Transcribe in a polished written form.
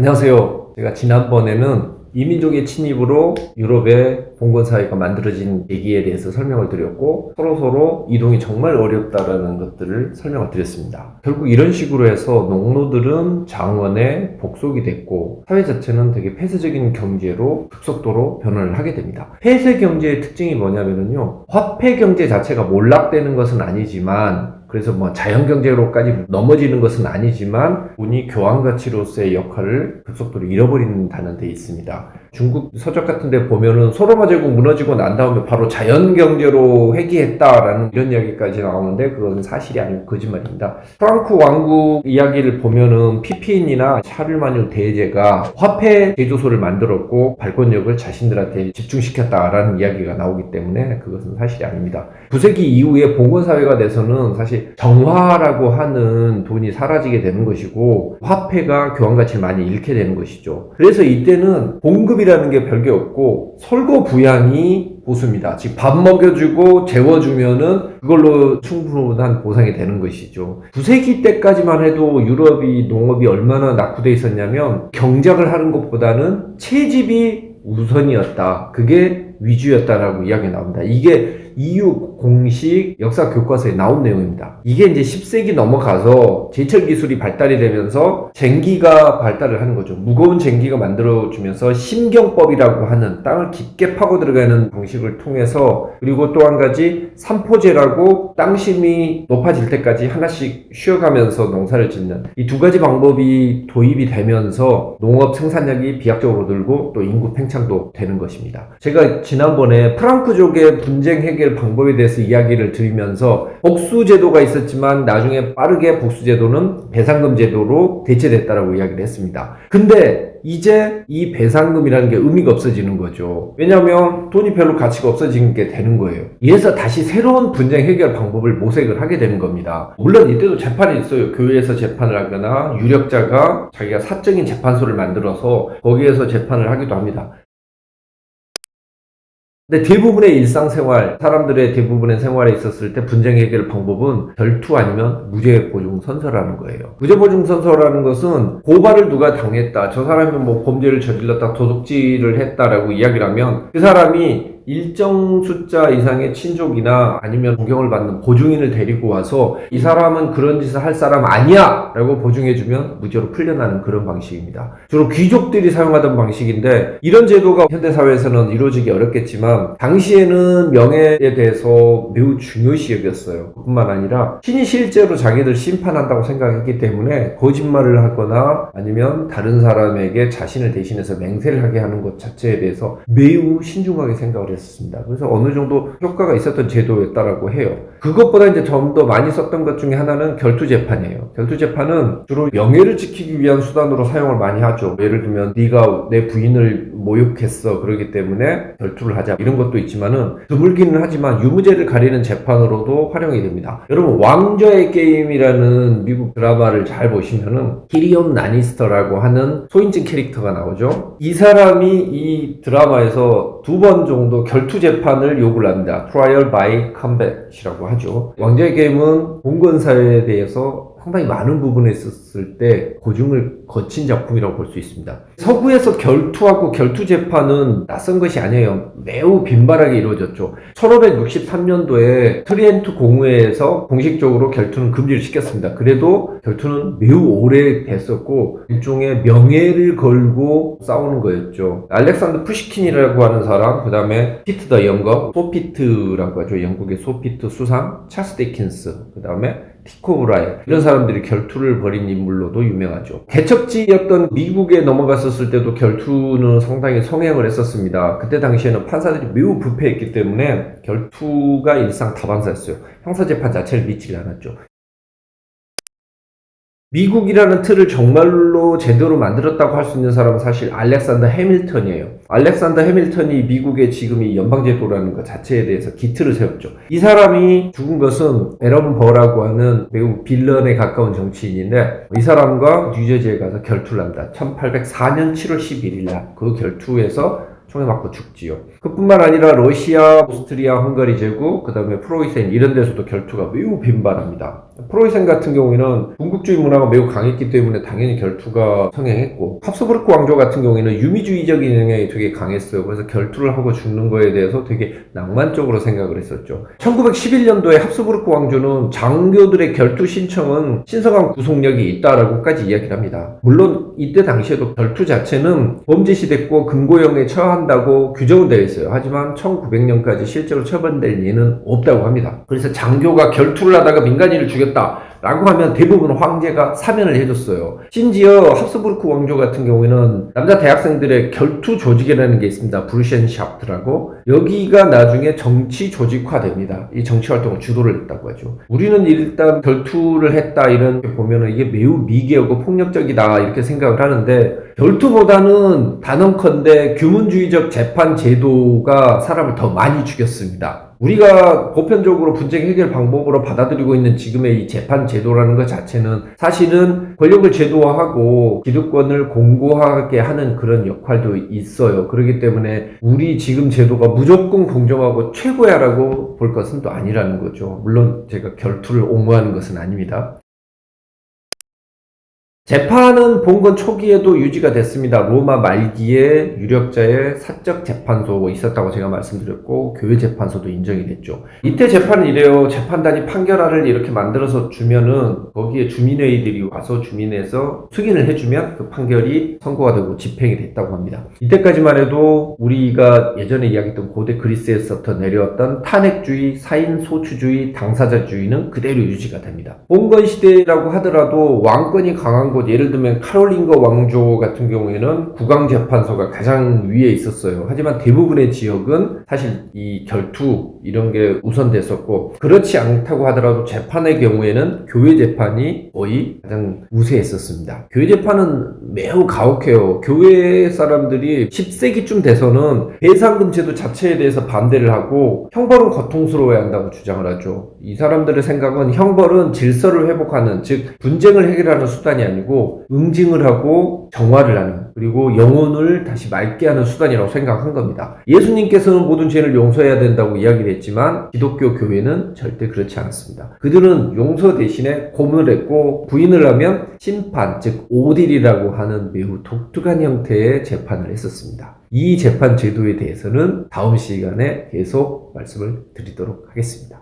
안녕하세요. 제가 지난번에는 이민족의 침입으로 유럽의 봉건사회가 만들어진 계기에 대해서 설명을 드렸고 서로서로 이동이 정말 어렵다라는 것들을 설명을 드렸습니다. 결국 이런 식으로 해서 농노들은 장원에 복속이 됐고 사회 자체는 되게 폐쇄적인 경제로 급속도로 변화를 하게 됩니다. 폐쇄 경제의 특징이 뭐냐면요, 화폐 경제 자체가 몰락되는 것은 아니지만, 그래서 자연경제로까지 넘어지는 것은 아니지만 돈이 교환가치로서의 역할을 급속도로 잃어버린다는 데 있습니다. 중국 서적 같은 데 보면은 소로마 제국 무너지고 난 다음에 바로 자연경제로 회귀했다라는 이런 이야기까지 나오는데 그건 사실이 아니고 거짓말입니다. 프랑크 왕국 이야기를 보면은 피피인이나 샤를마뉴 대제가 화폐 제조소를 만들었고 발권력을 자신들한테 집중시켰다라는 이야기가 나오기 때문에 그것은 사실이 아닙니다. 9세기 이후에 봉건사회가 돼서는 사실 정화라고 하는 돈이 사라지게 되는 것이고 화폐가 교환가치를 많이 잃게 되는 것이죠. 그래서 이때는 봉급이라는 게 별게 없고 설거부양이 보수입니다. 즉 밥 먹여주고 재워주면은 그걸로 충분한 보상이 되는 것이죠. 9세기 때까지만 해도 유럽이 농업이 얼마나 낙후되어 있었냐면 경작을 하는 것보다는 채집이 우선이었다. 그게 위주였다라고 이야기 나옵니다. 이게 EU 공식 역사 교과서에 나온 내용입니다. 이게 이제 10세기 넘어가서 제철 기술이 발달이 되면서 쟁기가 발달을 하는 거죠. 무거운 쟁기가 만들어주면서 심경법이라고 하는 땅을 깊게 파고 들어가는 방식을 통해서, 그리고 또 한 가지 삼포제라고 땅심이 높아질 때까지 하나씩 쉬어가면서 농사를 짓는 이 두 가지 방법이 도입이 되면서 농업 생산량이 비약적으로 늘고 또 인구 팽창도 되는 것입니다. 제가 지난번에 프랑크족의 분쟁 해결 방법에 대해서 이야기를 드리면서 복수제도가 있었지만 나중에 빠르게 복수제도는 배상금 제도로 대체됐다라고 이야기를 했습니다. 근데 이제 이 배상금이라는 게 의미가 없어지는 거죠. 왜냐하면 돈이 별로 가치가 없어지는 게 되는 거예요. 이래서 다시 새로운 분쟁 해결 방법을 모색을 하게 되는 겁니다. 물론 이때도 재판이 있어요. 교회에서 재판을 하거나 유력자가 자기가 사적인 재판소를 만들어서 거기에서 재판을 하기도 합니다. 근데 대부분의 일상생활, 사람들의 대부분의 생활에 있었을 때 분쟁 해결 방법은 결투 아니면 무죄보증선서라는 거예요. 무죄보증선서라는 것은 고발을 누가 당했다, 저 사람이 범죄를 저질렀다, 도둑질을 했다라고 이야기를 하면 그 사람이 일정 숫자 이상의 친족이나 아니면 존경을 받는 보증인을 데리고 와서 이 사람은 그런 짓을 할 사람 아니야! 라고 보증해주면 무죄로 풀려나는 그런 방식입니다. 주로 귀족들이 사용하던 방식인데 이런 제도가 현대사회에서는 이루어지기 어렵겠지만 당시에는 명예에 대해서 매우 중요시 여겼어요. 뿐만 아니라 신이 실제로 자기들 심판한다고 생각했기 때문에 거짓말을 하거나 아니면 다른 사람에게 자신을 대신해서 맹세를 하게 하는 것 자체에 대해서 매우 신중하게 생각을 했습니다. 그래서 어느 정도 효과가 있었던 제도였다라고 해요. 그것보다 이제 좀 더 많이 썼던 것 중에 하나는 결투재판이에요. 결투재판은 주로 명예를 지키기 위한 수단으로 사용을 많이 하죠. 예를 들면 네가 내 부인을 모욕했어, 그러기 때문에 결투를 하자, 이런 것도 있지만은 드물기는 하지만 유무죄를 가리는 재판으로도 활용이 됩니다. 여러분, 왕좌의 게임이라는 미국 드라마를 잘 보시면은 티리온 라니스터라고 하는 소인증 캐릭터가 나오죠. 이 사람이 이 드라마에서 2번 정도 결투 재판을 요구를 합니다. Trial by Combat이라고 하죠. 왕좌의 게임은 봉건사회에 대해서 상당히 많은 부분에 있었을 때 고증을 거친 작품이라고 볼 수 있습니다. 서구에서 결투하고 결투재판은 낯선 것이 아니에요. 매우 빈발하게 이루어졌죠. 1563년도에 트리엔트 공회에서 공식적으로 결투는 금지를 시켰습니다. 그래도 결투는 매우 오래 됐었고 일종의 명예를 걸고 싸우는 거였죠. 알렉산더 푸시킨이라고 하는 사람, 그 다음에 피트 더 영거, 소피트라고 하죠. 영국의 소피트 수상, 찰스 디킨스, 그 다음에 티코 브라이, 이런 사람들이 결투를 벌인 인물로도 유명하죠. 개척지였던 미국에 넘어갔었을 때도 결투는 상당히 성행을 했었습니다. 그때 당시에는 판사들이 매우 부패했기 때문에 결투가 일상 다반사였어요. 형사재판 자체를 믿지 않았죠. 미국이라는 틀을 정말로 제대로 만들었다고 할 수 있는 사람은 사실 알렉산더 해밀턴이에요. 알렉산더 해밀턴이 미국의 지금 이 연방제도라는 것 자체에 대해서 기틀을 세웠죠. 이 사람이 죽은 것은 에런 버라고 하는 매우 빌런에 가까운 정치인인데 이 사람과 뉴저지에 가서 결투를 합니다. 1804년 7월 11일 날 그 결투에서 총에 맞고 죽지요. 그뿐만 아니라 러시아, 오스트리아, 헝가리 제국, 그 다음에 프로이센 이런 데서도 결투가 매우 빈발합니다. 프로이센 같은 경우에는 군국주의 문화가 매우 강했기 때문에 당연히 결투가 성행했고, 합스부르크 왕조 같은 경우에는 유미주의적인 영향이 되게 강했어요. 그래서 결투를 하고 죽는 거에 대해서 되게 낭만적으로 생각을 했었죠. 1911년도에 합스부르크 왕조는 장교들의 결투 신청은 신성한 구속력이 있다라고까지 이야기를 합니다. 물론 이때 당시에도 결투 자체는 범죄시됐고 금고형에 처한다고 규정은 되어 있어요. 하지만 1900년까지 실제로 처벌될 예는 없다고 합니다. 그래서 장교가 결투를 하다가 민간인을 죽였다 라고 하면 대부분 황제가 사면을 해줬어요. 심지어 합스부르크 왕조 같은 경우에는 남자 대학생들의 결투 조직이라는 게 있습니다. 브루센샤프트라고. 여기가 나중에 정치 조직화됩니다. 이 정치 활동을 주도를 했다고 하죠. 우리는 일단 결투를 했다 이렇게 보면은 이게 매우 미개하고 폭력적이다 이렇게 생각을 하는데, 결투보다는 단언컨대 규문주의적 재판 제도가 사람을 더 많이 죽였습니다. 우리가 보편적으로 분쟁 해결 방법으로 받아들이고 있는 지금의 이 재판 제도라는 것 자체는 사실은 권력을 제도화하고 기득권을 공고하게 하는 그런 역할도 있어요. 그렇기 때문에 우리 지금 제도가 무조건 공정하고 최고야라고 볼 것은 또 아니라는 거죠. 물론 제가 결투를 옹호하는 것은 아닙니다. 재판은 봉건 초기에도 유지가 됐습니다. 로마 말기에 유력자의 사적 재판소 있었다고 제가 말씀드렸고, 교회 재판소도 인정이 됐죠. 이때 재판은 이래요. 재판단이 판결안을 이렇게 만들어서 주면은 거기에 주민회의들이 와서 주민에서 승인을 해주면 그 판결이 선고가 되고 집행이 됐다고 합니다. 이때까지만 해도 우리가 예전에 이야기했던 고대 그리스에서부터 내려왔던 탄핵주의, 사인소추주의, 당사자주의는 그대로 유지가 됩니다. 봉건 시대라고 하더라도 왕권이 강한 예를 들면 카롤링거 왕조 같은 경우에는 국왕재판소가 가장 위에 있었어요. 하지만 대부분의 지역은 사실 이 결투 이런 게 우선됐었고, 그렇지 않다고 하더라도 재판의 경우에는 교회 재판이 거의 가장 우세했었습니다. 교회 재판은 매우 가혹해요. 교회 사람들이 10세기쯤 돼서는 배상금 제도 자체에 대해서 반대를 하고 형벌은 고통스러워야 한다고 주장을 하죠. 이 사람들의 생각은 형벌은 질서를 회복하는, 즉 분쟁을 해결하는 수단이 아니고 응징을 하고 정화를 하는, 그리고 영혼을 다시 맑게 하는 수단이라고 생각한 겁니다. 예수님께서는 모든 죄를 용서해야 된다고 이야기를 했지만 기독교 교회는 절대 그렇지 않습니다. 그들은 용서 대신에 고문을 했고 부인을 하면 심판, 즉 오딜이라고 하는 매우 독특한 형태의 재판을 했었습니다. 이 재판 제도에 대해서는 다음 시간에 계속 말씀을 드리도록 하겠습니다.